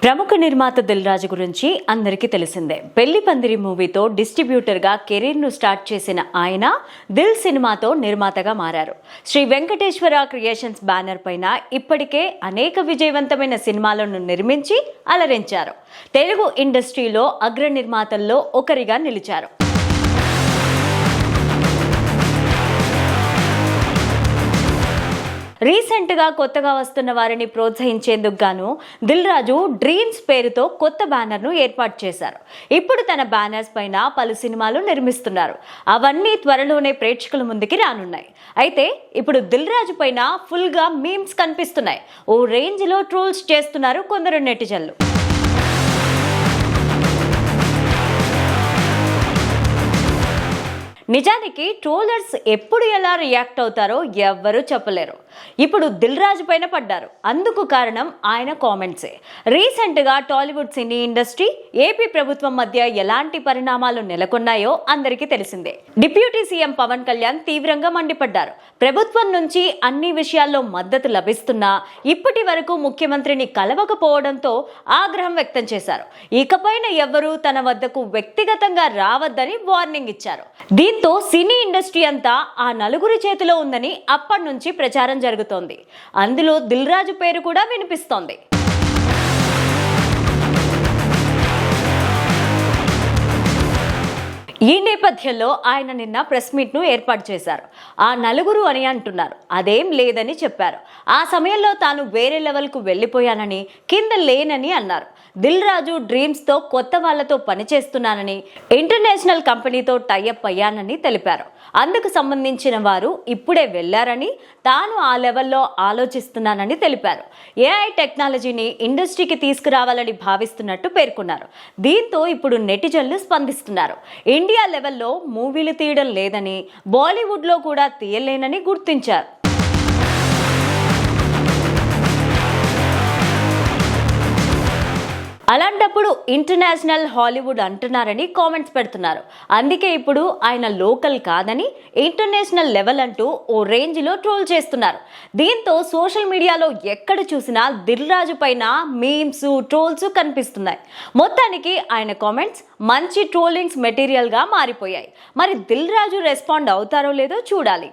ప్రముఖ నిర్మాత దిల్ రాజు గురించి అందరికీ తెలిసిందే. పెళ్లి పందిరి మూవీతో డిస్ట్రిబ్యూటర్గా కెరీర్ను స్టార్ట్ చేసిన ఆయన దిల్ సినిమాతో నిర్మాతగా మారారు. శ్రీ వెంకటేశ్వర క్రియేషన్స్ బ్యానర్ పైన ఇప్పటికే అనేక విజయవంతమైన సినిమాలను నిర్మించి అలరించారు. తెలుగు ఇండస్ట్రీలో అగ్ర నిర్మాతల్లో ఒకరిగా నిలిచారు. రీసెంట్గా కొత్తగా వస్తున్న వారిని ప్రోత్సహించేందుకు గాను దిల్ రాజు డ్రీమ్స్ పేరుతో కొత్త బ్యానర్ను ఏర్పాటు చేశారు. ఇప్పుడు తన బ్యానర్స్ పైన పలు సినిమాలు నిర్మిస్తున్నారు. అవన్నీ త్వరలోనే ప్రేక్షకుల ముందుకి రానున్నాయి. అయితే ఇప్పుడు దిల్ రాజు పైన ఫుల్గా మీమ్స్ కనిపిస్తున్నాయి. ఓ రేంజ్లో ట్రోల్స్ చేస్తున్నారు కొందరు నెటిజన్లు. నిజానికి ట్రోలర్స్ ఎప్పుడు ఎలా రియాక్ట్ అవుతారో ఎవ్వరూ చెప్పలేరు. ఇప్పుడు దిల్ రాజు పైన పడ్డారు. అందుకు కారణం ఆయన కామెంట్సే. రీసెంట్గా టాలీవుడ్ సినీ ఇండస్ట్రీ, ఏపీ ప్రభుత్వం మధ్య ఎలాంటి పరిణామాలు నెలకొన్నాయో అందరికీ తెలిసిందే. డిప్యూటీ సీఎం పవన్ కళ్యాణ్ తీవ్రంగా మండిపడ్డారు. ప్రభుత్వం నుంచి అన్ని విషయాల్లో మద్దతు లభిస్తున్నా ఇప్పటి వరకు ముఖ్యమంత్రిని కలవకపోవడంతో ఆగ్రహం వ్యక్తం చేశారు. ఇకపైన ఎవ్వరూ తన వద్దకు వ్యక్తిగతంగా రావద్దని వార్నింగ్ ఇచ్చారు. దీంతో సినీ ఇండస్ట్రీ అంతా ఆ నలుగురి చేతిలో ఉందని అప్పటి నుంచి ప్రచారం జరుగుతోంది. అందులో దిల్ రాజు పేరు కూడా వినిపిస్తోంది. ఈ నేపథ్యంలో ఆయన నిన్న ప్రెస్ మీట్ను ఏర్పాటు చేశారు. ఆ నలుగురు అని అంటున్నారు. అదేం లేదని చెప్పారు. ఆ సమయంలో తాను వేరే లెవెల్కు వెళ్ళిపోయానని, కింద లేనని అన్నారు. దిల్ రాజు డ్రీమ్స్తో కొత్త వాళ్లతో పనిచేస్తున్నానని, ఇంటర్నేషనల్ కంపెనీతో టైఅప్ అయ్యానని తెలిపారు. అందుకు సంబంధించిన వారు ఇప్పుడే వెళ్లారని, తాను ఆ లెవెల్లో ఆలోచిస్తున్నానని తెలిపారు. ఏఐ టెక్నాలజీని ఇండస్ట్రీకి తీసుకురావాలని భావిస్తున్నట్టు పేర్కొన్నారు. దీంతో ఇప్పుడు నెటిజన్లు స్పందిస్తున్నారు. ఇండియా లెవెల్లో మూవీలు తీయడం లేదని, బాలీవుడ్లో కూడా తీయలేనని గుర్తించారు. అలాంటప్పుడు ఇంటర్నేషనల్ హాలీవుడ్ అంటున్నారని కామెంట్స్ పెడుతున్నారు. అందుకే ఇప్పుడు ఆయన లోకల్ కాదని ఇంటర్నేషనల్ లెవెల్ అంటూ ఓ రేంజ్లో ట్రోల్ చేస్తున్నారు. దీంతో సోషల్ మీడియాలో ఎక్కడ చూసినా దిల్ రాజు పైన మీమ్స్, ట్రోల్స్ కనిపిస్తున్నాయి. మొత్తానికి ఆయన కామెంట్స్ మంచి ట్రోలింగ్స్ మెటీరియల్గా మారిపోయాయి. మరి దిల్ రాజు రెస్పాండ్ అవుతారో లేదో చూడాలి.